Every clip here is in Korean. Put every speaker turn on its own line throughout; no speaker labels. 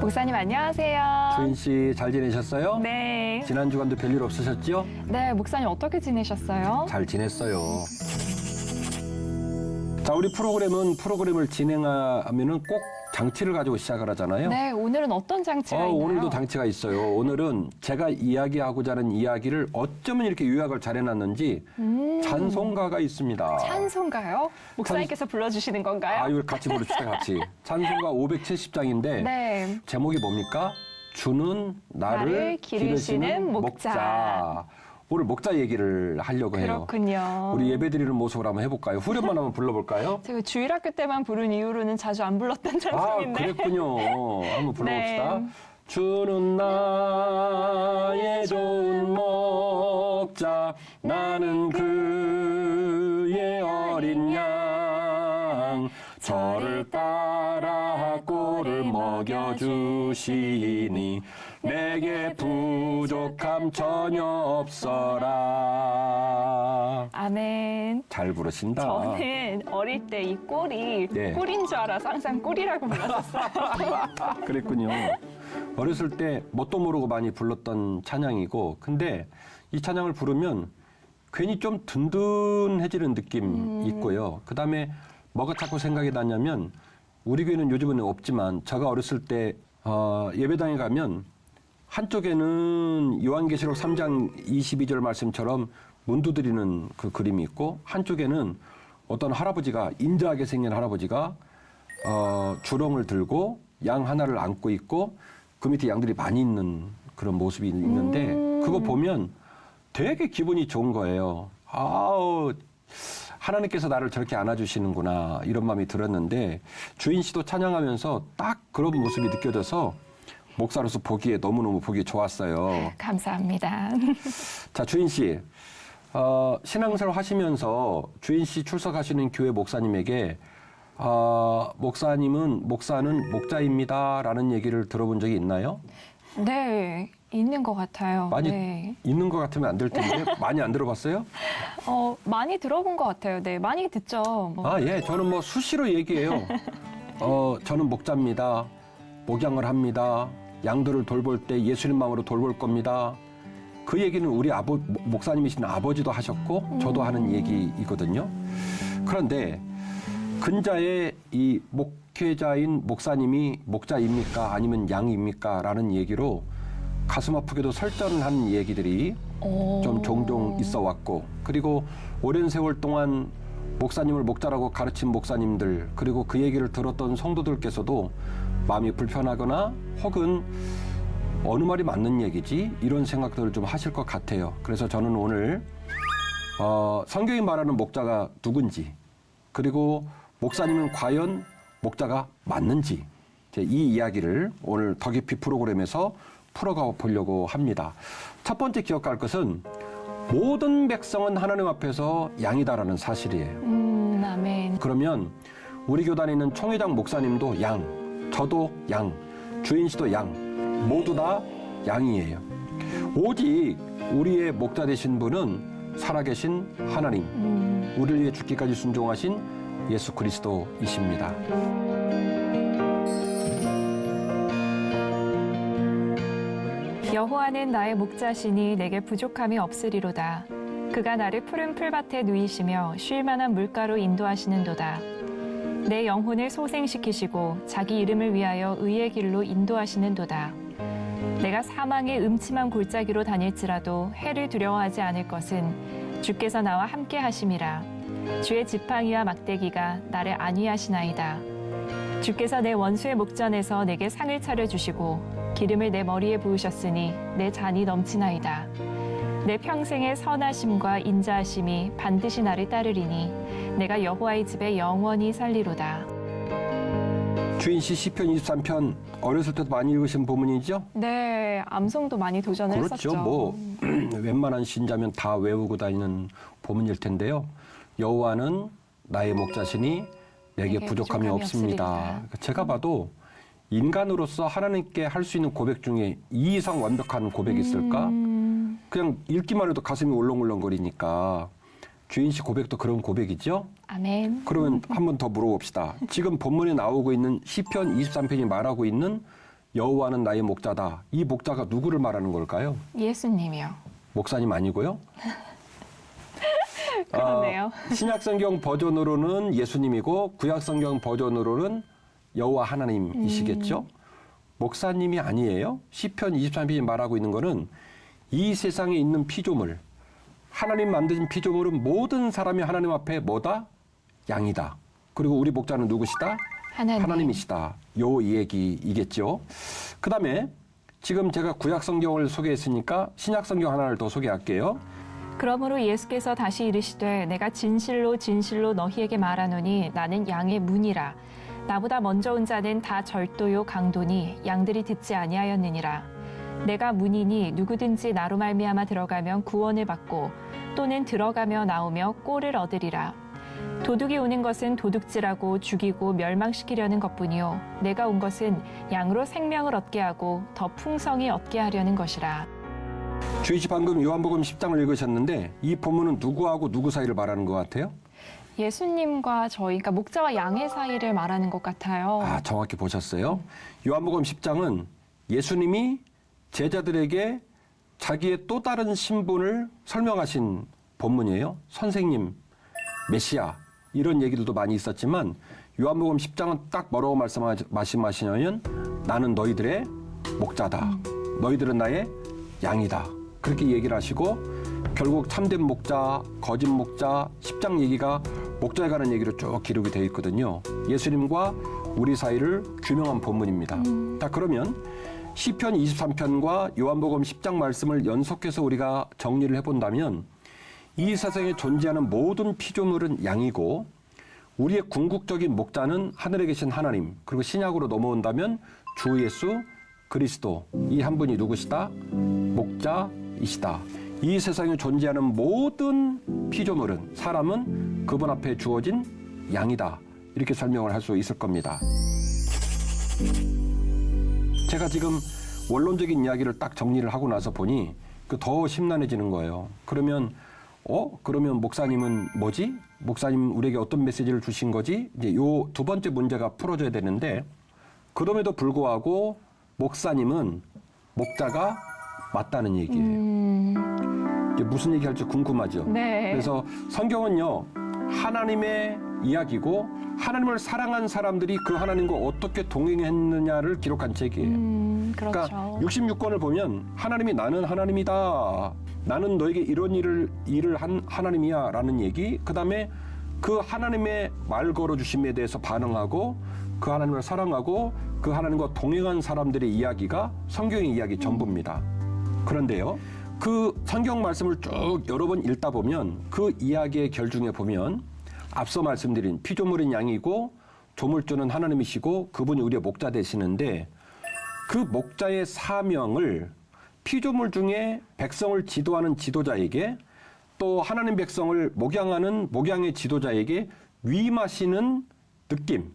목사님 안녕하세요.
주인 씨 잘 지내셨어요?
네.
지난 주간도 별일 없으셨죠?
네, 목사님 어떻게 지내셨어요?
잘 지냈어요. 자, 우리 프로그램을 진행하면은 꼭 장치를 가지고 시작을 하잖아요.
네, 오늘은 어떤 장치가 있나요?
오늘도 장치가 있어요. 오늘은 제가 이야기하고자 하는 이야기를 어쩌면 이렇게 요약을 잘 해놨는지 찬송가가 있습니다.
찬송가요? 목사님께서 불러주시는 건가요?
이거 같이 부릅시다, 같이. 찬송가 570장인데
네.
제목이 뭡니까? 주는 나를 기르시는 목자. 오늘 목자 얘기를 하려고 해요.
그렇군요.
우리 예배드리는 모습을 한번 해볼까요? 후렴만 한번 불러볼까요?
제가 주일학교 때만 부른 이후로는 자주 안 불렀던 찬송인데.
그랬군요. 한번 불러봅시다.
네.
주는 나의 좋은 목자, 나는 그의 어린 양. 저를 따라 꼴을 먹여주시니 내게 부족함 전혀 없어라.
아멘.
잘 부르신다.
저는 어릴 때 이 꼴이
네.
꼴인 줄 알아서 항상 꼴이라고 불렀었어요.
그랬군요. 어렸을 때 뭣도 모르고 많이 불렀던 찬양이고, 근데 이 찬양을 부르면 괜히 좀 든든해지는 느낌 있고요. 그 다음에 뭐가 자꾸 생각이 나냐면, 우리 교회는 요즘은 없지만 제가 어렸을 때 예배당에 가면 한쪽에는 요한계시록 3장 22절 말씀처럼 문 두드리는 그 그림이 있고, 한쪽에는 어떤 할아버지가, 인자하게 생긴 할아버지가 주렁을 들고 양 하나를 안고 있고 그 밑에 양들이 많이 있는 그런 모습이 있는데, 그거 보면 되게 기분이 좋은 거예요. 하나님께서 나를 저렇게 안아주시는구나, 이런 마음이 들었는데, 주인 씨도 찬양하면서 딱 그런 모습이 느껴져서 목사로서 보기에 너무너무 보기 좋았어요.
감사합니다.
자, 주인 씨, 신앙생활 하시면서 주인 씨 출석하시는 교회 목사님에게 목사는 목자입니다라는 얘기를 들어본 적이 있나요?
네, 있는 것 같아요.
많이
네.
있는 것 같으면 안 될 텐데 많이 안 들어봤어요?
많이 들어본 것 같아요. 네, 많이 듣죠.
예, 저는 수시로 얘기해요. 저는 목자입니다. 목양을 합니다. 양들을 돌볼 때 예수님 마음으로 돌볼 겁니다. 그 얘기는 우리 목사님이신 아버지도 하셨고 저도 하는 얘기이거든요. 그런데 근자의 이 목회자인 목사님이 목자입니까? 아니면 양입니까? 라는 얘기로 가슴 아프게도 설전을 하는 얘기들이 좀 종종 있어 왔고, 그리고 오랜 세월 동안 목사님을 목자라고 가르친 목사님들, 그리고 그 얘기를 들었던 성도들께서도 마음이 불편하거나 혹은 어느 말이 맞는 얘기지? 이런 생각들을 좀 하실 것 같아요. 그래서 저는 오늘 성경이 말하는 목자가 누군지, 그리고 목사님은 과연 목자가 맞는지, 이 이야기를 오늘 더 깊이 프로그램에서 풀어가 보려고 합니다. 첫 번째 기억할 것은 모든 백성은 하나님 앞에서 양이다라는 사실이에요.
아멘.
그러면 우리 교단에 있는 총회장 목사님도 양, 저도 양, 주인 씨도 양, 모두 다 양이에요. 오직 우리의 목자 되신 분은 살아계신 하나님, 우리를 위해 죽기까지 순종하신 예수 그리스도이십니다.
여호와는 나의 목자시니 내게 부족함이 없으리로다. 그가 나를 푸른 풀밭에 누이시며 쉴 만한 물가로 인도하시는도다. 내 영혼을 소생시키시고 자기 이름을 위하여 의의 길로 인도하시는도다. 내가 사망의 음침한 골짜기로 다닐지라도 해를 두려워하지 않을 것은 주께서 나와 함께 하심이라. 주의 지팡이와 막대기가 나를 안위하시나이다. 주께서 내 원수의 목전에서 내게 상을 차려주시고 기름을 내 머리에 부으셨으니 내 잔이 넘치나이다. 내 평생의 선하심과 인자하심이 반드시 나를 따르리니 내가 여호와의 집에 영원히 살리로다.
주인 씨 시편 23편 어렸을 때도 많이 읽으신 부문이죠?
네, 암송도 많이 도전을
그렇죠.
했었죠.
웬만한 신자면 다 외우고 다니는 부문일 텐데요. 여호와는 나의 목자시니 내게 부족함이 없습니다. 제가 봐도 인간으로서 하나님께 할 수 있는 고백 중에 이 이상 완벽한 고백이 있을까? 그냥 읽기만 해도 가슴이 울렁울렁거리니까 주인 씨 고백도 그런 고백이죠?
아멘.
그러면 한 번 더 물어봅시다. 지금 본문에 나오고 있는 시편 23편이 말하고 있는 여호와는 나의 목자다. 이 목자가 누구를 말하는 걸까요?
예수님이요.
목사님 아니고요.
그러네요.
신약성경 버전으로는 예수님이고 구약성경 버전으로는 여호와 하나님이시겠죠. 목사님이 아니에요. 시편 23편이 말하고 있는 거는 이 세상에 있는 피조물, 하나님 만드신 피조물은 모든 사람이 하나님 앞에 뭐다? 양이다. 그리고 우리 목자는 누구시다? 하나님이시다. 요 얘기이겠죠. 그 다음에 지금 제가 구약성경을 소개했으니까 신약성경 하나를 더 소개할게요.
그러므로 예수께서 다시 이르시되 내가 진실로 진실로 너희에게 말하노니 나는 양의 문이라. 나보다 먼저 온 자는 다 절도요 강도니 양들이 듣지 아니하였느니라. 내가 문이니 누구든지 나로 말미암아 들어가면 구원을 받고 또는 들어가며 나오며 꼴을 얻으리라. 도둑이 오는 것은 도둑질하고 죽이고 멸망시키려는 것뿐이요 내가 온 것은 양으로 생명을 얻게 하고 더 풍성히 얻게 하려는 것이라.
주희 씨 방금 요한복음 10장을 읽으셨는데 이 본문은 누구하고 누구 사이를 말하는 것 같아요?
예수님과 저희, 그러니까 목자와 양의 사이를 말하는 것 같아요.
아, 정확히 보셨어요. 요한복음 10장은 예수님이 제자들에게 자기의 또 다른 신분을 설명하신 본문이에요. 선생님, 메시아 이런 얘기들도 많이 있었지만 요한복음 10장은 딱 뭐라고 말씀하시냐면 나는 너희들의 목자다. 너희들은 나의 양이다. 그렇게 얘기를 하시고 결국 참된 목자, 거짓 목자, 10장 얘기가 목자에 관한 얘기로 쭉 기록이 되어 있거든요. 예수님과 우리 사이를 규명한 본문입니다. 자, 그러면 시편 23편과 요한복음 10장 말씀을 연속해서 우리가 정리를 해본다면 이 세상에 존재하는 모든 피조물은 양이고 우리의 궁극적인 목자는 하늘에 계신 하나님, 그리고 신약으로 넘어온다면 주 예수 그리스도, 이 한 분이 누구시다? 목자이시다. 이 세상에 존재하는 모든 피조물은, 사람은 그분 앞에 주어진 양이다. 이렇게 설명을 할 수 있을 겁니다. 제가 지금 원론적인 이야기를 딱 정리를 하고 나서 보니 더 심란해지는 거예요. 그러면 목사님은 뭐지? 목사님 우리에게 어떤 메시지를 주신 거지? 이제 요 두 번째 문제가 풀어져야 되는데 그럼에도 불구하고 목사님은 목자가 맞다는 얘기예요. 이게 무슨 얘기 할지 궁금하죠?
네.
그래서 성경은요, 하나님의 이야기고 하나님을 사랑한 사람들이 그 하나님과 어떻게 동행했느냐를 기록한 책이에요.
그렇죠.
그러니까 66권을 보면 하나님이 나는 하나님이다. 나는 너에게 이런 일을 한 하나님이야 라는 얘기, 그 다음에 그 하나님의 말 걸어주심에 대해서 반응하고 그 하나님을 사랑하고 그 하나님과 동행한 사람들의 이야기가 성경의 이야기 전부입니다. 그런데요, 그 성경 말씀을 쭉 여러 번 읽다 보면 그 이야기의 결중에 보면 앞서 말씀드린 피조물은 양이고 조물주는 하나님이시고 그분이 우리의 목자 되시는데 그 목자의 사명을 피조물 중에 백성을 지도하는 지도자에게 또 하나님 백성을 목양하는 목양의 지도자에게 위임하시는 느낌,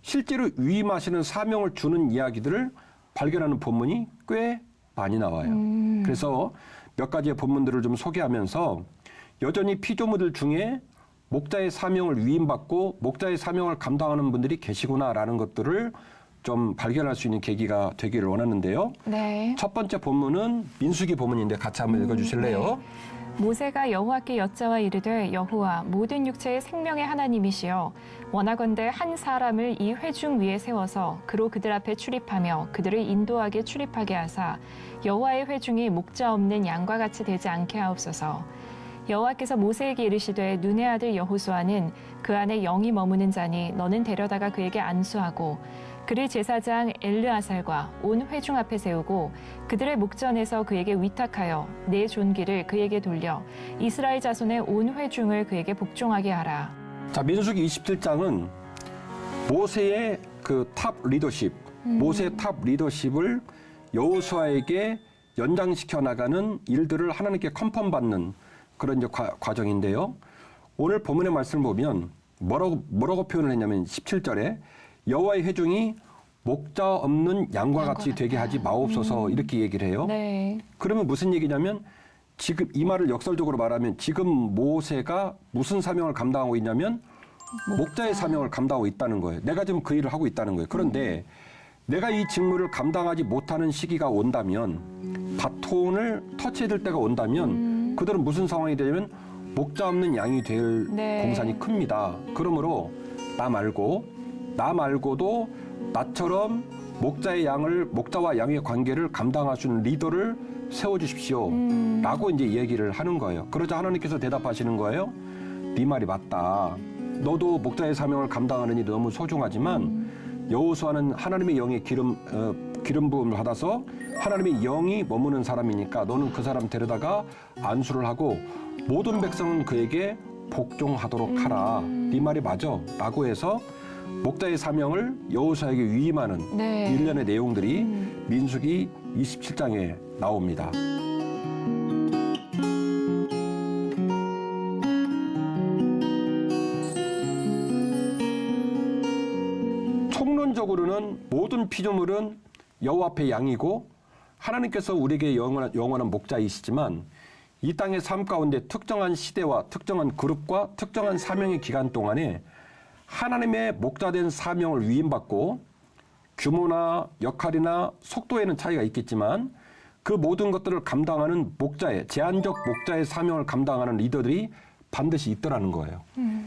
실제로 위임하시는 사명을 주는 이야기들을 발견하는 본문이 꽤 많이 나와요. 그래서 몇 가지의 본문들을 좀 소개하면서 여전히 피조물들 중에 목자의 사명을 위임받고 목자의 사명을 감당하는 분들이 계시구나라는 것들을 좀 발견할 수 있는 계기가 되기를 원하는데요.
네.
첫 번째 본문은 민수기 본문인데 같이 한번 읽어주실래요?
네. 모세가 여호와께 여짜와 이르되 여호와 모든 육체의 생명의 하나님이시여 원하건대 한 사람을 이 회중 위에 세워서 그로 그들 앞에 출입하며 그들을 인도하게 출입하게 하사 여호와의 회중이 목자 없는 양과 같이 되지 않게 하옵소서. 여호와께서 모세에게 이르시되 눈의 아들 여호수아는 그 안에 영이 머무는 자니 너는 데려다가 그에게 안수하고 그를 제사장 엘르아살과 온 회중 앞에 세우고 그들의 목전에서 그에게 위탁하여 내 존귀를 그에게 돌려 이스라엘 자손의 온 회중을 그에게 복종하게 하라.
자, 민수기 27장은 모세의 그 탑 리더십, 모세의 탑 리더십을 여호수아에게 연장시켜 나가는 일들을 하나님께 컨펌받는 그런 이제 과정인데요. 오늘 본문의 말씀을 보면 뭐라고 표현을 했냐면 17절에 여호와의 회중이 목자 없는 양과 같이 되게 하지 마옵소서 이렇게 얘기를 해요.
네.
그러면 무슨 얘기냐면 지금 이 말을 역설적으로 말하면 지금 모세가 무슨 사명을 감당하고 있냐면 목자의 사명을 감당하고 있다는 거예요. 내가 지금 그 일을 하고 있다는 거예요. 그런데 내가 이 직무를 감당하지 못하는 시기가 온다면, 바톤을 터치해줄 때가 온다면 그들은 무슨 상황이 되냐면 목자 없는 양이 될
네.
공산이 큽니다. 그러므로 나 말고도 나처럼 목자와 양의 관계를 감당할 수 있는 리더를 세워주십시오. 라고 이제 얘기를 하는 거예요. 그러자 하나님께서 대답하시는 거예요. 네 말이 맞다. 너도 목자의 사명을 감당하는 일이 너무 소중하지만 여호수아는 하나님의 영의 기름 부음을 받아서 하나님의 영이 머무는 사람이니까 너는 그 사람 데려다가 안수를 하고 모든 백성은 그에게 복종하도록 하라. 네 말이 맞아. 라고 해서 목자의 사명을 여호수아에게 위임하는
네.
일련의 내용들이 민수기 27장에 나옵니다. 총론적으로는 모든 피조물은 여호와 앞의 양이고 하나님께서 우리에게 영원한 목자이시지만 이 땅의 삶 가운데 특정한 시대와 특정한 그룹과 특정한 사명의 기간 동안에 하나님의 목자된 사명을 위임받고 규모나 역할이나 속도에는 차이가 있겠지만 그 모든 것들을 감당하는 제한적 목자의 사명을 감당하는 리더들이 반드시 있더라는 거예요.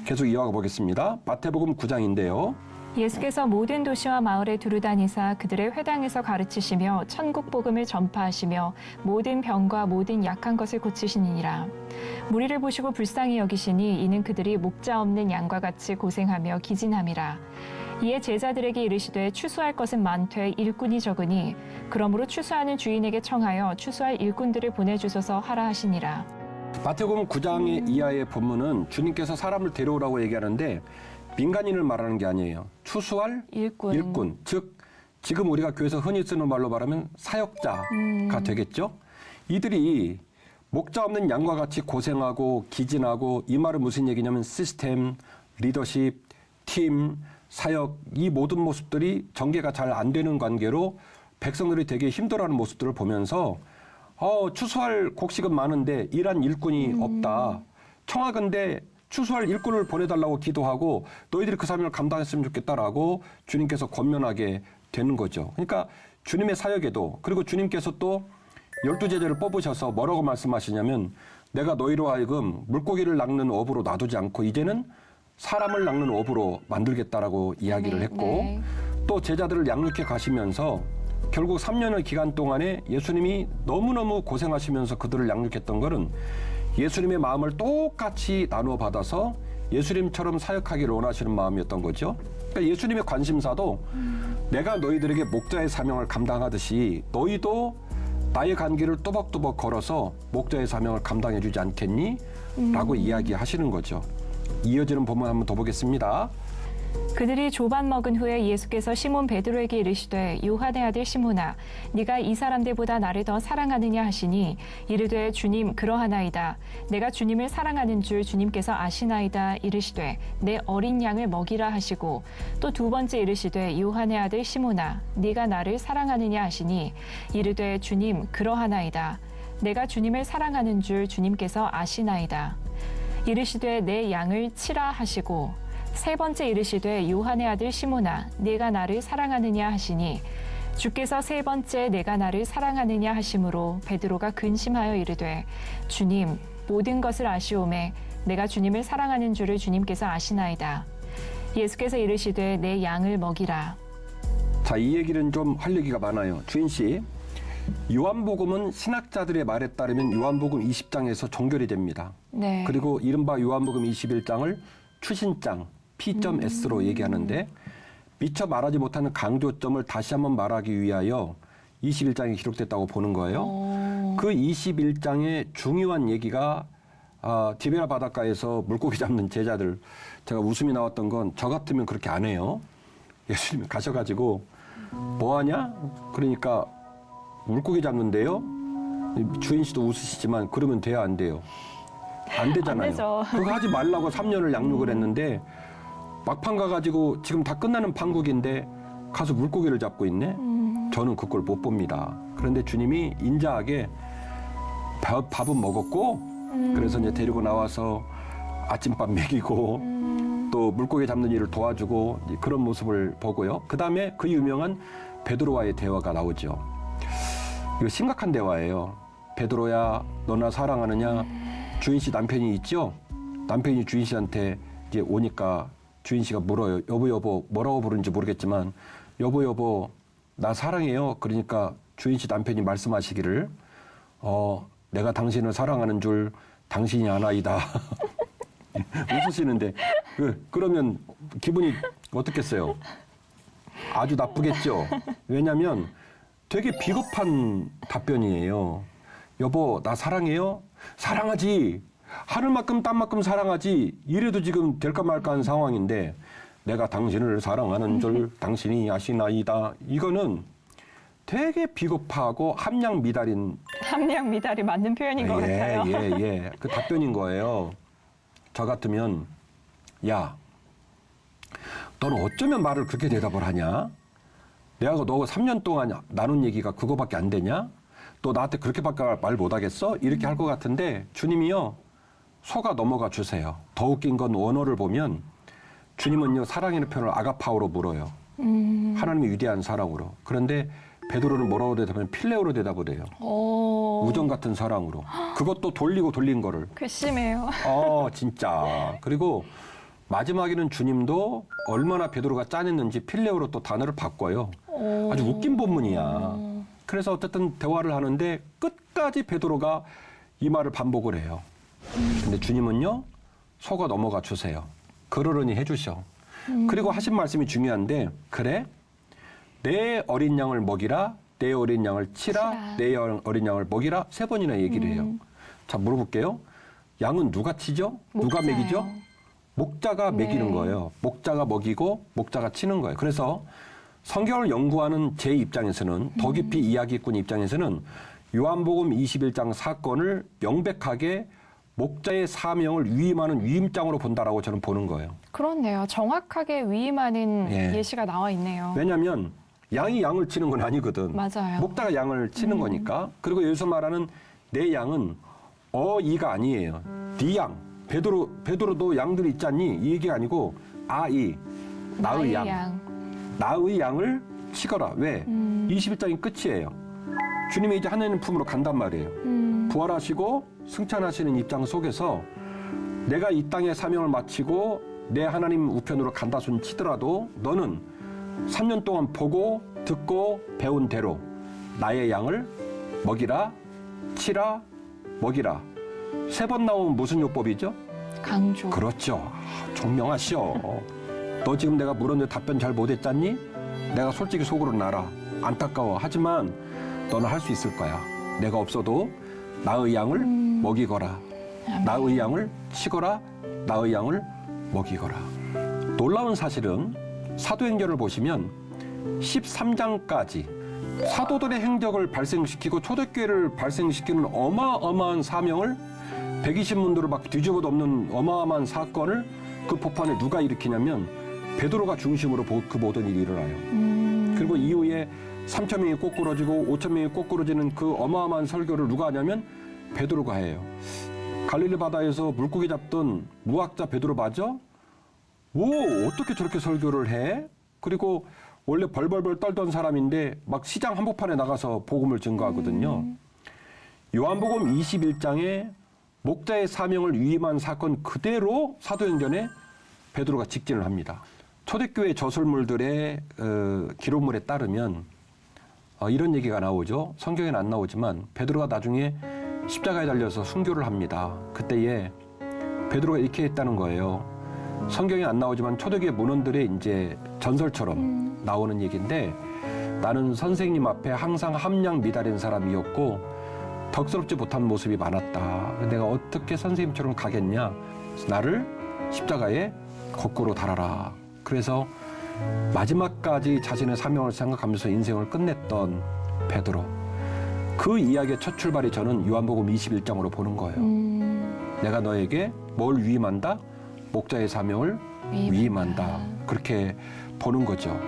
계속 이어가 보겠습니다. 마태복음 9장인데요.
예수께서 모든 도시와 마을에 두루다니사 그들의 회당에서 가르치시며 천국 복음을 전파하시며 모든 병과 모든 약한 것을 고치시니라. 무리를 보시고 불쌍히 여기시니 이는 그들이 목자 없는 양과 같이 고생하며 기진함이라. 이에 제자들에게 이르시되 추수할 것은 많되 일꾼이 적으니 그러므로 추수하는 주인에게 청하여 추수할 일꾼들을 보내주소서 하라 하시니라.
마태복음 9장의 이하의 본문은 주님께서 사람을 데려오라고 얘기하는데 민간인을 말하는 게 아니에요. 추수할 일꾼. 즉 지금 우리가 교회에서 흔히 쓰는 말로 말하면 사역자가 되겠죠. 이들이 목자 없는 양과 같이 고생하고 기진하고, 이 말은 무슨 얘기냐면 시스템, 리더십, 팀, 사역, 이 모든 모습들이 전개가 잘 안 되는 관계로 백성들이 되게 힘들어하는 모습들을 보면서 추수할 곡식은 많은데 일한 일꾼이 없다. 청하건대 추수할 일꾼을 보내달라고 기도하고 너희들이 그 사명을 감당했으면 좋겠다라고 주님께서 권면하게 되는 거죠. 그러니까 주님의 사역에도, 그리고 주님께서 또 12제자를 뽑으셔서 뭐라고 말씀하시냐면 내가 너희로 하여금 물고기를 낚는 업으로 놔두지 않고 이제는 사람을 낚는 업으로 만들겠다라고 이야기를 했고, 또 제자들을 양육해 가시면서 결국 3년의 기간 동안에 예수님이 너무너무 고생하시면서 그들을 양육했던 것은 예수님의 마음을 똑같이 나누어 받아서 예수님처럼 사역하기를 원하시는 마음이었던 거죠. 그러니까 예수님의 관심사도 내가 너희들에게 목자의 사명을 감당하듯이 너희도 나의 간길을 또박또박 걸어서 목자의 사명을 감당해 주지 않겠니? 라고 이야기하시는 거죠. 이어지는 본문 한번 더 보겠습니다.
그들이 조반 먹은 후에 예수께서 시몬 베드로에게 이르시되 요한의 아들 시몬아 네가 이 사람들보다 나를 더 사랑하느냐 하시니 이르되 주님 그러하나이다. 내가 주님을 사랑하는 줄 주님께서 아시나이다. 이르시되 내 어린 양을 먹이라 하시고 또 두 번째 이르시되 요한의 아들 시몬아 네가 나를 사랑하느냐 하시니 이르되 주님 그러하나이다. 내가 주님을 사랑하는 줄 주님께서 아시나이다. 이르시되 내 양을 치라 하시고 세 번째 이르시되 요한의 아들 시몬아 네가 나를 사랑하느냐 하시니 주께서 세 번째 내가 나를 사랑하느냐 하심으로 베드로가 근심하여 이르되 주님 모든 것을 아시오매 내가 주님을 사랑하는 줄을 주님께서 아시나이다. 예수께서 이르시되 내 양을 먹이라.
자, 이 얘기는 좀 할 얘기가 많아요. 주인 씨, 요한복음은 신학자들의 말에 따르면 요한복음 20장에서 종결이 됩니다.
네.
그리고 이른바 요한복음 21장을 추신장 P.S로 얘기하는데 미처 말하지 못하는 강조점을 다시 한번 말하기 위하여 21장에 기록됐다고 보는 거예요. 그 21장의 중요한 얘기가 디베라 바닷가에서 물고기 잡는 제자들, 제가 웃음이 나왔던 건 저 같으면 그렇게 안 해요. 예수님이 가셔가지고 뭐하냐? 그러니까 물고기 잡는데요. 주인 씨도 웃으시지만 그러면 돼요, 안 돼요? 안 되잖아요.
안 되죠.
그거 하지 말라고 3년을 양육을 했는데 막판 가가지고 지금 다 끝나는 판국인데 가서 물고기를 잡고 있네? 저는 그걸 못 봅니다. 그런데 주님이 인자하게 밥은 먹었고 그래서 이제 데리고 나와서 아침밥 먹이고 또 물고기 잡는 일을 도와주고 그런 모습을 보고요. 그 다음에 그 유명한 베드로와의 대화가 나오죠. 이거 심각한 대화예요. 베드로야, 너나 사랑하느냐? 주인 씨 남편이 있죠? 남편이 주인 씨한테 이제 오니까 주인 씨가 물어요. 여보, 뭐라고 부르는지 모르겠지만, 여보, 나 사랑해요. 그러니까 주인 씨 남편이 말씀하시기를, 내가 당신을 사랑하는 줄 당신이 아나이다. 웃으시는데, 그러면 기분이 어떻겠어요? 아주 나쁘겠죠? 왜냐면 되게 비겁한 답변이에요. 여보, 나 사랑해요? 사랑하지. 하늘만큼 땅만큼 사랑하지. 이래도 지금 될까 말까 하는 상황인데 내가 당신을 사랑하는 줄 당신이 아시나이다. 이거는 되게 비겁하고 함량 미달이
맞는 표현인 것 같아요.
예. 그 답변인 거예요. 저 같으면 야, 너는 어쩌면 말을 그렇게 대답을 하냐? 내가 너 3년 동안 나눈 얘기가 그거밖에 안 되냐? 또 나한테 그렇게밖에 말 못하겠어? 이렇게 할 것 같은데 주님이요. 속아 넘어가 주세요. 더 웃긴 건 원어를 보면 주님은요. 사랑이라는 표현을 아가파오로 물어요. 하나님의 위대한 사랑으로. 그런데 베드로는 뭐라고 대답하면 필레오로 대답을 해요. 우정 같은 사랑으로. 그것도 돌린 거를.
괘씸해요.
진짜. 그리고 마지막에는 주님도 얼마나 베드로가 짠했는지 필레오로 또 단어를 바꿔요. 아주 웃긴 본문이야. 그래서 어쨌든 대화를 하는데 끝까지 베드로가 이 말을 반복을 해요. 근데 주님은요. 속아 넘어가 주세요. 그러려니 해주셔. 그리고 하신 말씀이 중요한데 그래? 내 어린 양을 먹이라. 내 어린 양을 치라. 내 어린 양을 먹이라. 3번이나 얘기를 해요. 자, 물어볼게요. 양은 누가 치죠? 누가
목자예요.
먹이죠? 목자가 먹이는 거예요. 목자가 먹이고 목자가 치는 거예요. 그래서 성경을 연구하는 제 입장에서는 더 깊이 이야기꾼 입장에서는 요한복음 21장 사건을 명백하게 목자의 사명을 위임하는 위임장으로 본다라고 저는 보는 거예요.
그렇네요. 정확하게 위임하는 예시가 나와 있네요.
왜냐하면 양이 양을 치는 건 아니거든.
맞아요.
목자가 양을 치는 거니까. 그리고 여기서 말하는 내 양은 이가 아니에요. 네 양. 베드로도 양들이 있지 않니? 이 얘기가 아니고 나의 양. 나의 양을 치거라. 왜? 21장이 끝이에요. 주님이 이제 하나님 품으로 간단 말이에요. 부활하시고 승천하시는 입장 속에서 내가 이 땅의 사명을 마치고 내 하나님 우편으로 간다 손 치더라도 너는 3년 동안 보고 듣고 배운 대로 나의 양을 먹이라, 치라, 먹이라. 3번 나오면 무슨 요법이죠?
강조.
그렇죠. 총명하시오. 너 지금 내가 물었는데 답변 잘 못했잖니? 내가 솔직히 속으로는 알아. 안타까워. 하지만 너는 할 수 있을 거야. 내가 없어도 나의 양을 먹이거라. 나의 양을 치거라. 나의 양을 먹이거라. 놀라운 사실은 사도행전을 보시면 13장까지 사도들의 행적을 발생시키고 초대교회를 발생시키는 어마어마한 사명을 120문도를 막 뒤집어 덮는 어마어마한 사건을 그 폭판에 누가 일으키냐면 베드로가 중심으로 그 모든 일이 일어나요. 그리고 이후에 3,000명이 꼬꾸러지고 5,000명이 꼬꾸러지는 그 어마어마한 설교를 누가 하냐면 베드로가 해요. 갈릴리 바다에서 물고기 잡던 무학자 베드로 맞아? 어떻게 저렇게 설교를 해? 그리고 원래 벌벌벌 떨던 사람인데 막 시장 한복판에 나가서 복음을 증거하거든요. 요한복음 21장에 목자의 사명을 위임한 사건 그대로 사도행전에 베드로가 직진을 합니다. 초대교회 저술물들의 기록물에 따르면 이런 얘기가 나오죠. 성경에는 안 나오지만 베드로가 나중에 십자가에 달려서 순교를 합니다. 그때에 베드로가 이렇게 했다는 거예요. 성경에 안 나오지만 초대교회 문헌들의 이제 전설처럼 나오는 얘기인데 나는 선생님 앞에 항상 함량 미달인 사람이었고 덕스럽지 못한 모습이 많았다. 내가 어떻게 선생님처럼 가겠냐? 나를 십자가에 거꾸로 달아라. 그래서 마지막까지 자신의 사명을 생각하면서 인생을 끝냈던 베드로. 그 이야기의 첫 출발이 저는 요한복음 21장으로 보는 거예요. 내가 너에게 뭘 위임한다? 목자의 사명을 위임한다. 그렇게 보는 거죠.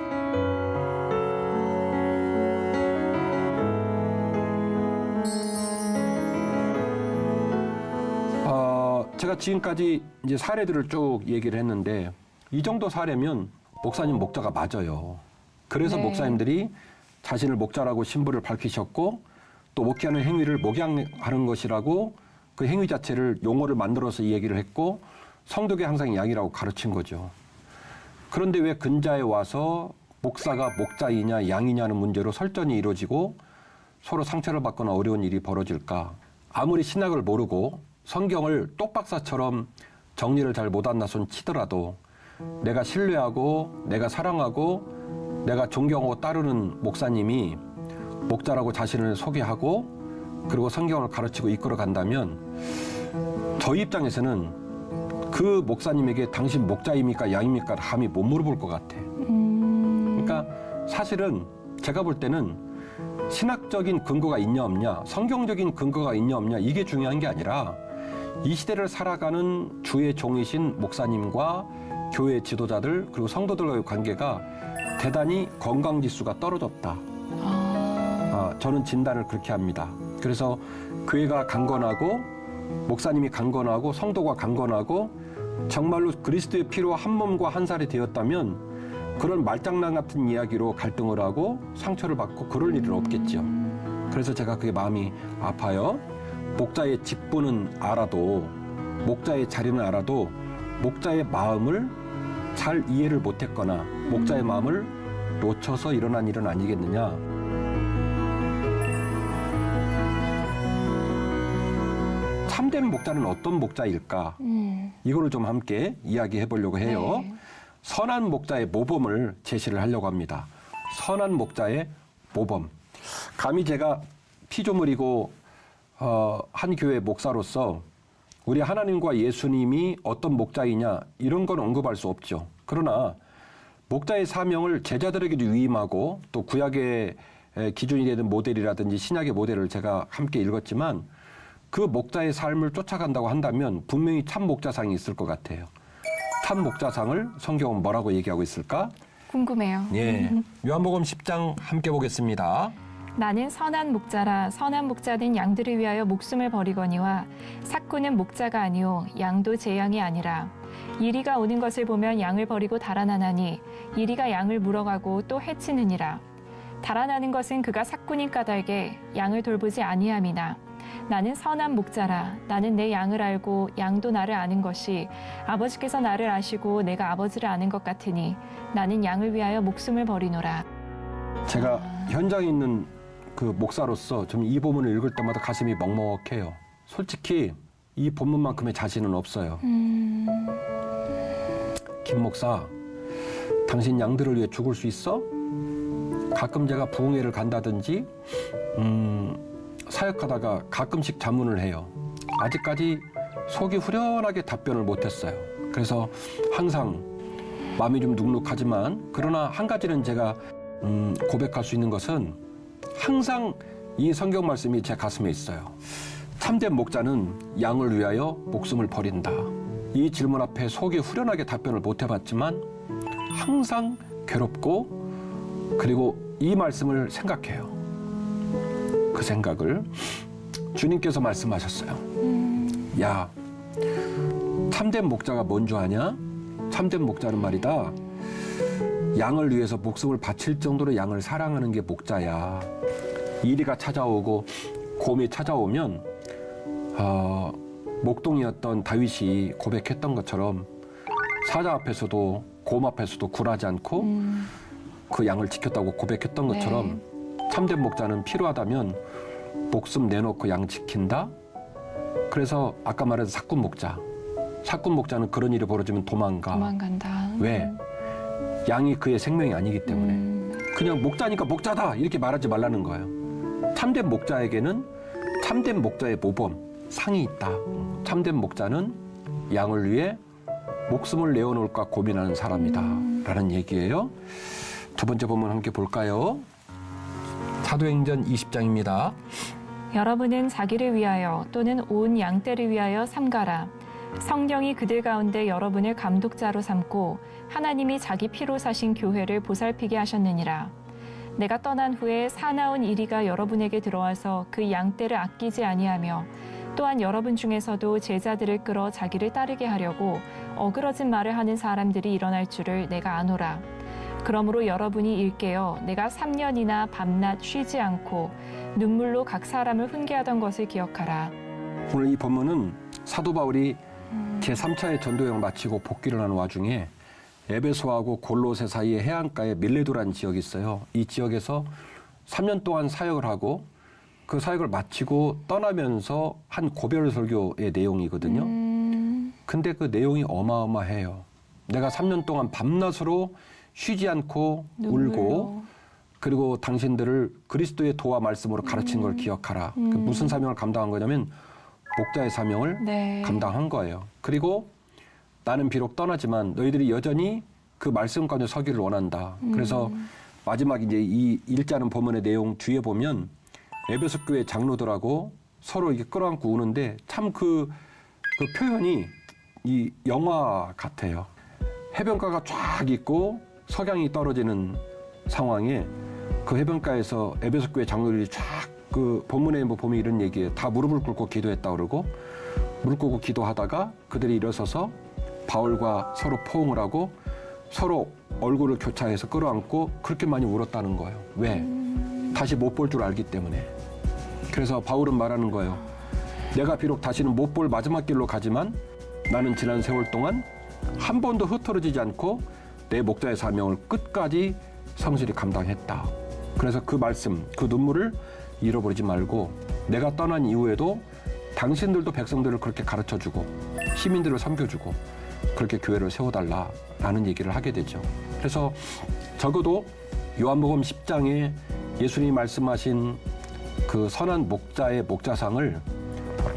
제가 지금까지 이제 사례들을 쭉 얘기를 했는데 이 정도 사례면 목사님 목자가 맞아요. 그래서
네.
목사님들이 자신을 목자라고 신분을 밝히셨고 또 목회하는 행위를 목양하는 것이라고 그 행위 자체를 용어를 만들어서 이 얘기를 했고 성도에게 항상 양이라고 가르친 거죠. 그런데 왜 근자에 와서 목사가 목자이냐 양이냐는 문제로 설전이 이루어지고 서로 상처를 받거나 어려운 일이 벌어질까? 아무리 신학을 모르고 성경을 똑박사처럼 정리를 잘 못한 나손 치더라도 내가 신뢰하고 내가 사랑하고 내가 존경하고 따르는 목사님이 목자라고 자신을 소개하고 그리고 성경을 가르치고 이끌어 간다면 저희 입장에서는 그 목사님에게 당신 목자입니까 양입니까 감히 못 물어볼 것 같아. 그러니까 사실은 제가 볼 때는 신학적인 근거가 있냐 없냐 성경적인 근거가 있냐 없냐 이게 중요한 게 아니라 이 시대를 살아가는 주의 종이신 목사님과 교회 지도자들 그리고 성도들과의 관계가 대단히 건강지수가 떨어졌다. 저는 진단을 그렇게 합니다. 그래서 교회가 강건하고 목사님이 강건하고 성도가 강건하고 정말로 그리스도의 피로 한 몸과 한 살이 되었다면 그런 말장난 같은 이야기로 갈등을 하고 상처를 받고 그럴 일은 없겠죠. 그래서 제가 그게 마음이 아파요. 목자의 직분은 알아도 목자의 자리는 알아도 목자의 마음을 잘 이해를 못했거나 목자의 마음을 놓쳐서 일어난 일은 아니겠느냐. 참된 목자는 어떤 목자일까? 이거를 좀 함께 이야기해 보려고 해요.
네.
선한 목자의 모범을 제시를 하려고 합니다. 선한 목자의 모범. 감히 제가 피조물이고 한 교회 목사로서 우리 하나님과 예수님이 어떤 목자이냐 이런 건 언급할 수 없죠. 그러나 목자의 사명을 제자들에게도 위임하고 또 구약의 기준이 되는 모델이라든지 신약의 모델을 제가 함께 읽었지만 그 목자의 삶을 쫓아간다고 한다면 분명히 참 목자상이 있을 것 같아요. 참 목자상을 성경은 뭐라고 얘기하고 있을까?
궁금해요.
예, 요한복음 10장 함께 보겠습니다.
나는 선한 목자라 선한 목자는 양들을 위하여 목숨을 버리거니와 삭구는 목자가 아니요 양도 제 양이 아니라 이리가 오는 것을 보면 양을 버리고 달아나나니 이리가 양을 물어가고 또 해치느니라. 달아나는 것은 그가 삭구니 까닭에 양을 돌보지 아니함이나 나는 선한 목자라 나는 내 양을 알고 양도 나를 아는 것이 아버지께서 나를 아시고 내가 아버지를 아는 것 같으니 나는 양을 위하여 목숨을 버리노라.
제가 현장에 있는 그 목사로서 좀 이 본문을 읽을 때마다 가슴이 먹먹해요. 솔직히 이 본문만큼의 자신은 없어요. 김 목사, 당신 양들을 위해 죽을 수 있어? 가끔 제가 부흥회를 간다든지 사역하다가 가끔씩 자문을 해요. 아직까지 속이 후련하게 답변을 못했어요. 그래서 항상 마음이 좀 눅눅하지만 그러나 한 가지는 제가 고백할 수 있는 것은 항상 이 성경 말씀이 제 가슴에 있어요. 참된 목자는 양을 위하여 목숨을 버린다. 이 질문 앞에 속이 후련하게 답변을 못 해봤지만 항상 괴롭고 그리고 이 말씀을 생각해요. 그 생각을 주님께서 말씀하셨어요. 야, 참된 목자가 뭔 줄 아냐? 참된 목자는 말이다. 양을 위해서 목숨을 바칠 정도로 양을 사랑하는 게 목자야. 이리가 찾아오고 곰이 찾아오면 목동이었던 다윗이 고백했던 것처럼 사자 앞에서도 곰 앞에서도 굴하지 않고 그 양을 지켰다고 고백했던 것처럼 참된 목자는 필요하다면 목숨 내놓고 양 지킨다. 그래서 아까 말한 사꾼 목자. 사꾼 목자는 그런 일이 벌어지면
도망간다.
왜? 양이 그의 생명이 아니기 때문에. 그냥 목자니까 목자다 이렇게 말하지 말라는 거예요. 참된 목자에게는 참된 목자의 모범, 상이 있다. 참된 목자는 양을 위해 목숨을 내어놓을까 고민하는 사람이다 라는 얘기예요. 두 번째 본문 함께 볼까요? 사도행전 20장입니다.
여러분은 자기를 위하여 또는 온 양떼를 위하여 삼가라. 성령이 그들 가운데 여러분을 감독자로 삼고 하나님이 자기 피로 사신 교회를 보살피게 하셨느니라. 내가 떠난 후에 사나운 이리가 여러분에게 들어와서 그 양떼를 아끼지 아니하며 또한 여러분 중에서도 제자들을 끌어 자기를 따르게 하려고 어그러진 말을 하는 사람들이 일어날 줄을 내가 아노라. 그러므로 여러분이 일깨어 내가 3년이나 밤낮 쉬지 않고 눈물로 각 사람을 훈계하던 것을 기억하라.
오늘 이 본문은 사도 바울이 제3차의 전도여행 마치고 복귀를 하는 와중에 에베소하고 골로새 사이의 해안가에 밀레도라는 지역이 있어요. 이 지역에서 3년 동안 사역을 하고 그 사역을 마치고 떠나면서 한 고별 설교의 내용이거든요. 근데 그 내용이 어마어마해요. 내가 3년 동안 밤낮으로 쉬지 않고 울고 그리고 당신들을 그리스도의 도와 말씀으로 가르친 걸 기억하라. 그 무슨 사명을 감당한 거냐면 목자의 사명을
네.
감당한 거예요. 그리고 나는 비록 떠나지만 너희들이 여전히 그 말씀 가운데 서기를 원한다. 그래서 마지막 이제 이 읽자는 본문의 내용 뒤에 보면 에베소 교회 장로들하고 서로 이렇게 끌어안고 우는데 참 그 표현이 이 영화 같아요. 해변가가 쫙 있고 석양이 떨어지는 상황에 그 해변가에서 에베소 교회 장로들이 쫙 그 본문에 뭐 보면 이런 얘기예요. 다 무릎을 꿇고 기도했다 그러고 무릎 꿇고 기도하다가 그들이 일어서서 바울과 서로 포옹을 하고 서로 얼굴을 교차해서 끌어안고 그렇게 많이 울었다는 거예요. 왜? 다시 못 볼 줄 알기 때문에. 그래서 바울은 말하는 거예요. 내가 비록 다시는 못 볼 마지막 길로 가지만 나는 지난 세월 동안 한 번도 흐트러지지 않고 내 목자의 사명을 끝까지 성실히 감당했다. 그래서 그 말씀, 그 눈물을 잃어버리지 말고 내가 떠난 이후에도 당신들도 백성들을 그렇게 가르쳐주고 시민들을 섬겨주고 그렇게 교회를 세워달라라는 얘기를 하게 되죠. 그래서 적어도 요한복음 10장에 예수님이 말씀하신 그 선한 목자의 목자상을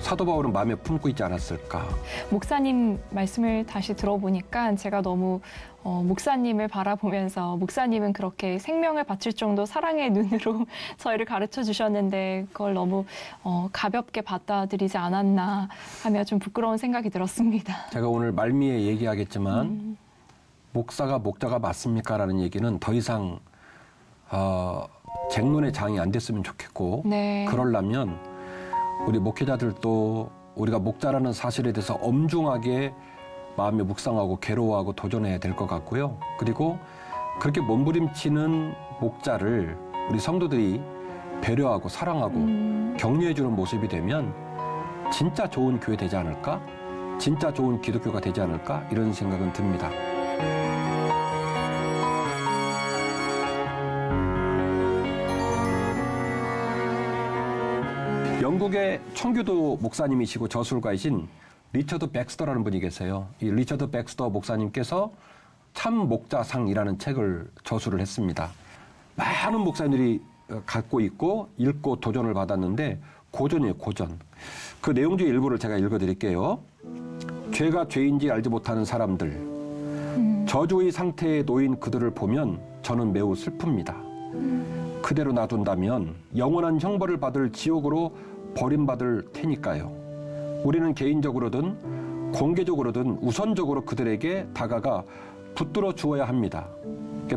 사도 바울은 마음에 품고 있지 않았을까.
목사님 말씀을 다시 들어보니까 제가 너무 목사님을 바라보면서 목사님은 그렇게 생명을 바칠 정도 사랑의 눈으로 저희를 가르쳐 주셨는데 그걸 너무 가볍게 받아들이지 않았나 하며 좀 부끄러운 생각이 들었습니다.
제가 오늘 말미에 얘기하겠지만 목사가 목자가 맞습니까? 라는 얘기는 더 이상 쟁론의 장이 안 됐으면 좋겠고
네.
그러려면 우리 목회자들도 우리가 목자라는 사실에 대해서 엄중하게 마음에 묵상하고 괴로워하고 도전해야 될 것 같고요. 그리고 그렇게 몸부림치는 목자를 우리 성도들이 배려하고 사랑하고 격려해주는 모습이 되면 진짜 좋은 교회 되지 않을까? 진짜 좋은 기독교가 되지 않을까? 이런 생각은 듭니다. 영국의 청교도 목사님이시고 저술가이신 리처드 백스터라는 분이 계세요. 이 리처드 백스터 목사님께서 참 목자상이라는 책을 저술을 했습니다. 많은 목사님들이 갖고 있고 읽고 도전을 받았는데 고전이에요, 고전. 그 내용 중에 일부를 제가 읽어드릴게요. 죄가 죄인지 알지 못하는 사람들, 저주의 상태에 놓인 그들을 보면 저는 매우 슬픕니다. 그대로 놔둔다면 영원한 형벌을 받을 지옥으로 버림받을 테니까요. 우리는 개인적으로든 공개적으로든 우선적으로 그들에게 다가가 붙들어 주어야 합니다.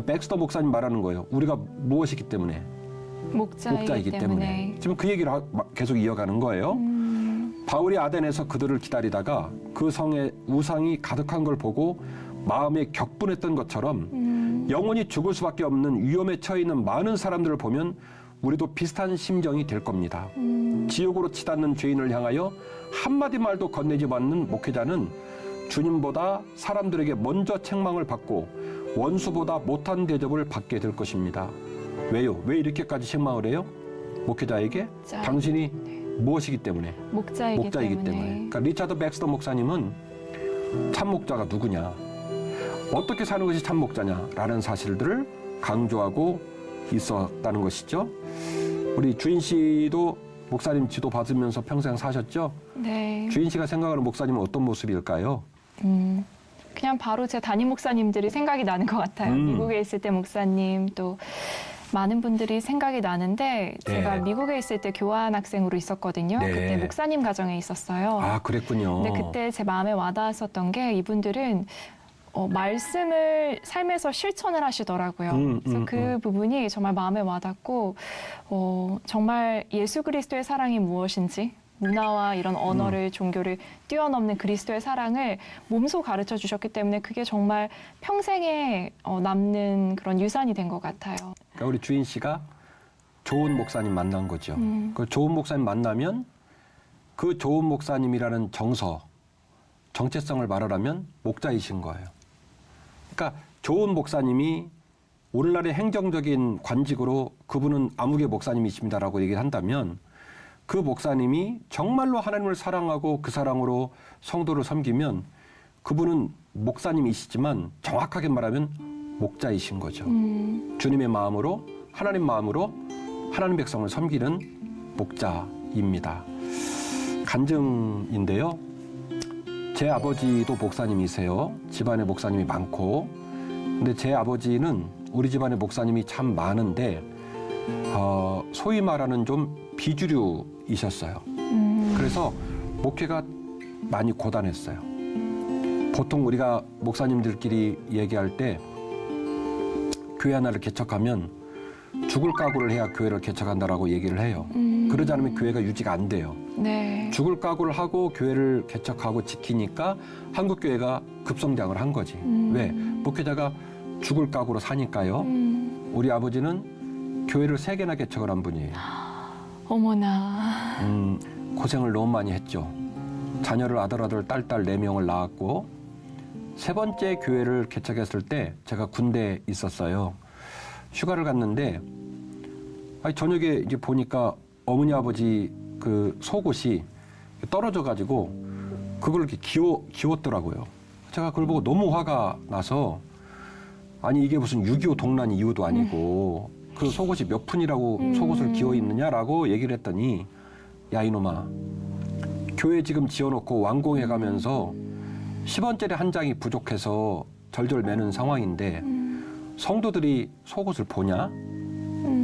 백스터 목사님 말하는 거예요. 우리가 무엇이기 때문에? 목자이기 때문에. 지금 그 얘기를 계속 이어가는 거예요. 바울이 아덴에서 그들을 기다리다가 그 성에 우상이 가득한 걸 보고 마음에 격분했던 것처럼 영원히 죽을 수밖에 없는 위험에 처해 있는 많은 사람들을 보면 우리도 비슷한 심정이 될 겁니다. 지옥으로 치닫는 죄인을 향하여 한마디 말도 건네지 않는 목회자는 주님보다 사람들에게 먼저 책망을 받고 원수보다 못한 대접을 받게 될 것입니다. 왜요? 왜 이렇게까지 책망을 해요? 목회자에게? 당신이 무엇이기 때문에?
목자이기 때문에.
그러니까 리처드 백스터 목사님은 참 목자가 누구냐? 어떻게 사는 것이 참 목자냐라는 사실들을 강조하고 있었다는 것이죠. 우리 주인 씨도 목사님 지도 받으면서 평생 사셨죠?
네.
주인 씨가 생각하는 목사님은 어떤 모습일까요?
그냥 바로 제 담임 목사님들이 생각이 나는 것 같아요. 미국에 있을 때 목사님 또 많은 분들이 생각이 나는데 제가 미국에 있을 때 교환 학생으로 있었거든요.
네.
그때 목사님 가정에 있었어요.
아, 그랬군요.
근데 그때 제 마음에 와닿았었던 게 이분들은 말씀을 삶에서 실천을 하시더라고요. 그래서 그 부분이 정말 마음에 와닿고 정말 예수 그리스도의 사랑이 무엇인지 문화와 이런 언어를 종교를 뛰어넘는 그리스도의 사랑을 몸소 가르쳐 주셨기 때문에 그게 정말 평생에 남는 그런 유산이 된 것 같아요.
그러니까 우리 주인 씨가 좋은 목사님 만난 거죠. 그 좋은 목사님 만나면 그 좋은 목사님이라는 정체성을 말하라면 목자이신 거예요. 그러니까 좋은 목사님이 오늘날의 행정적인 관직으로 그분은 아무개 목사님이십니다라고 얘기를 한다면 그 목사님이 정말로 하나님을 사랑하고 그 사랑으로 성도를 섬기면 그분은 목사님이시지만 정확하게 말하면 목자이신 거죠. 주님의 마음으로 하나님 마음으로 하나님 백성을 섬기는 목자입니다. 간증인데요. 제 아버지도 목사님이세요. 집안에 목사님이 많고. 근데 제 아버지는 우리 집안에 목사님이 참 많은데 소위 말하는 좀 비주류이셨어요. 그래서 목회가 많이 고단했어요. 보통 우리가 목사님들끼리 얘기할 때 교회 하나를 개척하면 죽을 각오를 해야 교회를 개척한다라고 얘기를 해요. 그러지 않으면 교회가 유지가 안 돼요.
네.
죽을 각오를 하고 교회를 개척하고 지키니까 한국 교회가 급성장을 한 거지. 왜? 목회자가 죽을 각오로 사니까요. 우리 아버지는 교회를 3개나 개척을 한 분이에요.
어머나.
고생을 너무 많이 했죠. 자녀를 아들, 딸 4명을 낳았고 3번째 교회를 개척했을 때 제가 군대에 있었어요. 휴가를 갔는데 저녁에 이제 보니까 어머니 아버지 그 속옷이 떨어져 가지고 그걸 이렇게 기웠더라고요. 제가 그걸 보고 너무 화가 나서 아니 이게 무슨 6.25 동란 이유도 아니고 그 속옷이 몇 푼이라고 속옷을 기워 입느냐라고 얘기를 했더니 야 이놈아 교회 지금 지어놓고 완공해 가면서 10원짜리 한 장이 부족해서 절절 매는 상황인데 성도들이 속옷을 보냐?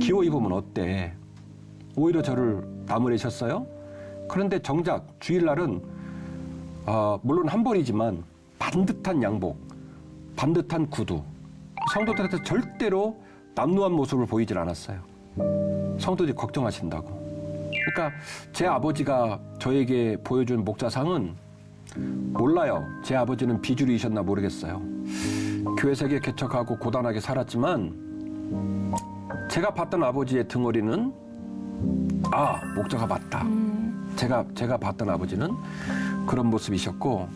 기워 입으면 어때? 오히려 저를 나무래셨어요. 그런데 정작 주일날은 물론 한 벌이지만 반듯한 양복, 반듯한 구두 성도들한테 절대로 남루한 모습을 보이질 않았어요. 성도들이 걱정하신다고. 그러니까 제 아버지가 저에게 보여준 목자상은 몰라요. 제 아버지는 비주류이셨나 모르겠어요. 교회 세계 개척하고 고단하게 살았지만 제가 봤던 아버지의 등어리는 목자가 맞다. 제가 봤던 아버지는 그런 모습이셨고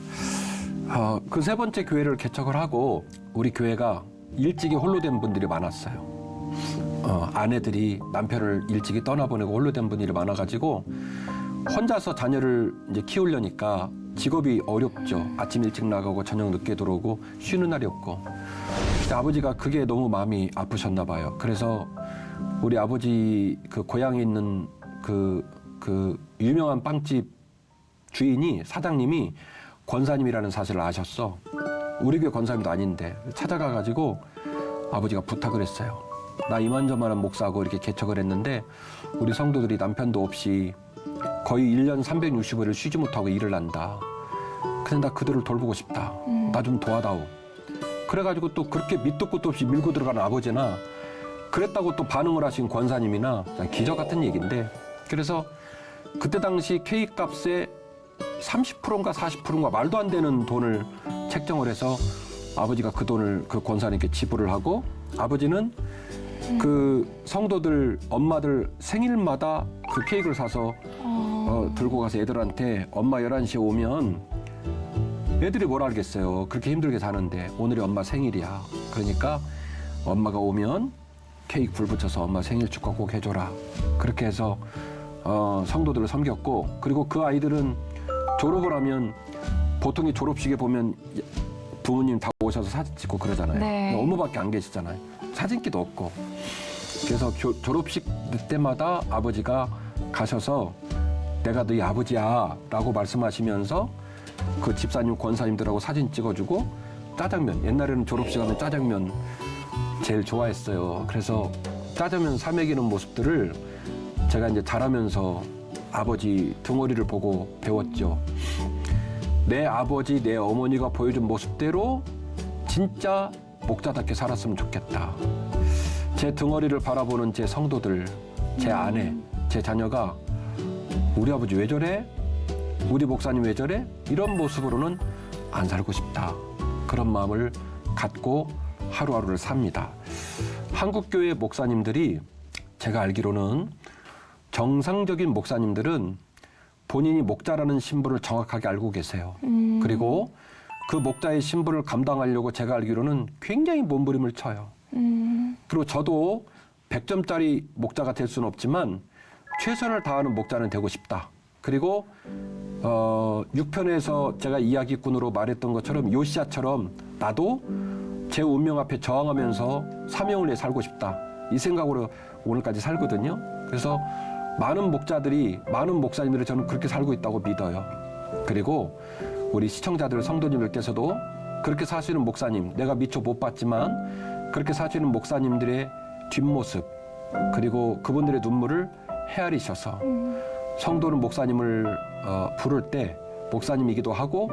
그 3번째 교회를 개척을 하고 우리 교회가 일찍이 홀로 된 분들이 많았어요. 아내들이 남편을 일찍이 떠나보내고 홀로 된 분들이 많아가지고 혼자서 자녀를 이제 키우려니까 직업이 어렵죠. 아침 일찍 나가고 저녁 늦게 들어오고 쉬는 날이 없고. 근데 아버지가 그게 너무 마음이 아프셨나 봐요. 그래서 우리 아버지 그 고향에 있는 그 유명한 빵집 주인이 사장님이 권사님이라는 사실을 아셨어. 우리 교회 권사님도 아닌데 찾아가가지고 아버지가 부탁을 했어요. 나 이만저만한 목사하고 이렇게 개척을 했는데 우리 성도들이 남편도 없이 거의 1년 365일을 쉬지 못하고 일을 한다. 근데 나 그들을 돌보고 싶다. 나 좀 도와다오. 그래가지고 또 그렇게 밑도 끝도 없이 밀고 들어가는 아버지나 그랬다고 또 반응을 하신 권사님이나 기적 같은 얘기인데 그래서 그때 당시 K값의 30%인가 40%인가 말도 안 되는 돈을 책정을 해서 아버지가 그 돈을 그 권사님께 지불을 하고 아버지는 그 성도들 엄마들 생일마다 그 케이크를 사서 들고 가서 애들한테 엄마 11시에 오면 애들이 뭘 알겠어요. 그렇게 힘들게 사는데 오늘이 엄마 생일이야. 그러니까 엄마가 오면 케이크 불 붙여서 엄마 생일 축하 꼭 해줘라. 그렇게 해서 성도들을 섬겼고 그리고 그 아이들은 졸업을 하면 보통의 졸업식에 보면 부모님 다 오셔서 사진 찍고 그러잖아요.
네.
엄마밖에 안 계시잖아요. 사진기도 없고. 그래서 졸업식 때마다 아버지가 가셔서 내가 너희 아버지야 라고 말씀하시면서 그 집사님 권사님들하고 사진 찍어주고 짜장면 옛날에는 졸업식 하면 짜장면 제일 좋아했어요. 그래서 짜장면 사 먹이는 모습들을 제가 이제 자라면서 아버지 등어리를 보고 배웠죠. 내 아버지, 내 어머니가 보여준 모습대로 진짜 목자답게 살았으면 좋겠다. 제 등어리를 바라보는 제 성도들, 제 아내, 제 자녀가 우리 아버지 왜 저래? 우리 목사님 왜 저래? 이런 모습으로는 안 살고 싶다. 그런 마음을 갖고 하루하루를 삽니다. 한국교회 목사님들이 제가 알기로는 정상적인 목사님들은 본인이 목자라는 신분을 정확하게 알고 계세요. 그리고 그 목자의 신분을 감당하려고 제가 알기로는 굉장히 몸부림을 쳐요. 그리고 저도 100점짜리 목자가 될 수는 없지만 최선을 다하는 목자는 되고 싶다. 그리고 6편에서 제가 이야기꾼으로 말했던 것처럼 요시야처럼 나도 제 운명 앞에 저항하면서 사명을 위해 살고 싶다. 이 생각으로 오늘까지 살거든요. 그래서 많은 목자들이, 많은 목사님들이 저는 그렇게 살고 있다고 믿어요. 그리고 우리 시청자들, 성도님들께서도 그렇게 사시는 목사님, 내가 미처 못 봤지만 그렇게 사시는 목사님들의 뒷모습, 그리고 그분들의 눈물을 헤아리셔서 성도는 목사님을 부를 때 목사님이기도 하고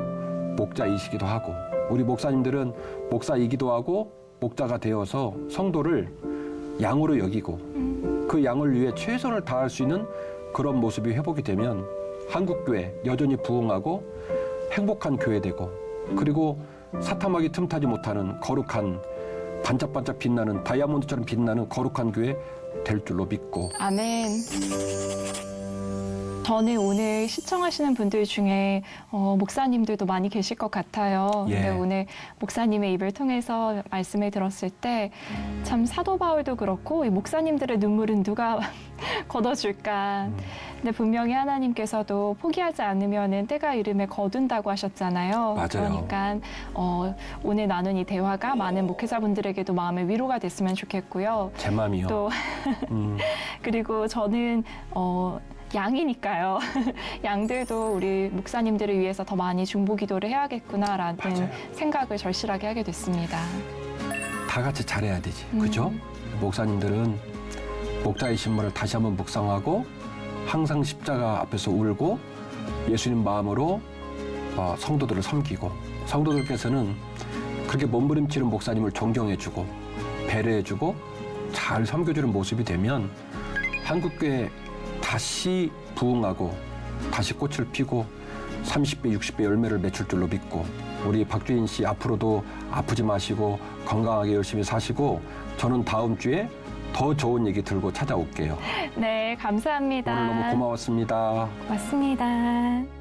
목자이시기도 하고, 우리 목사님들은 목사이기도 하고 목자가 되어서 성도를 양으로 여기고 그 양을 위해 최선을 다할 수 있는 그런 모습이 회복이 되면 한국교회 여전히 부흥하고 행복한 교회 되고, 그리고 사탐하기 틈타지 못하는 거룩한 반짝반짝 빛나는 다이아몬드처럼 빛나는 거룩한 교회 될 줄로 믿고.
아멘. 저는 오늘 시청하시는 분들 중에 목사님들도 많이 계실 것 같아요.
예.
근데 오늘 목사님의 입을 통해서 말씀을 들었을 때 참 사도 바울도 그렇고 이 목사님들의 눈물은 누가 걷어줄까. 근데 분명히 하나님께서도 포기하지 않으면은 때가 이름에 거둔다고 하셨잖아요.
맞아요.
그러니까 오늘 나눈 이 대화가 많은 목회자분들에게도 마음의 위로가 됐으면 좋겠고요.
제 마음이요.
또 그리고 저는 양이니까요. 양들도 우리 목사님들을 위해서 더 많이 중보 기도를 해야겠구나라는
맞아요.
생각을 절실하게 하게 됐습니다.
다 같이 잘해야 되지. 그죠? 목사님들은 목자의 신분을 다시 한번 묵상하고 항상 십자가 앞에서 울고 예수님 마음으로 성도들을 섬기고, 성도들께서는 그렇게 몸부림치는 목사님을 존경해주고 배려해주고 잘 섬겨주는 모습이 되면 한국교회 다시 부흥하고 다시 꽃을 피고 30배, 60배 열매를 맺을 줄로 믿고, 우리 박주인 씨 앞으로도 아프지 마시고 건강하게 열심히 사시고 저는 다음 주에 더 좋은 얘기 들고 찾아올게요.
네, 감사합니다.
오늘 너무 고마웠습니다.
고맙습니다.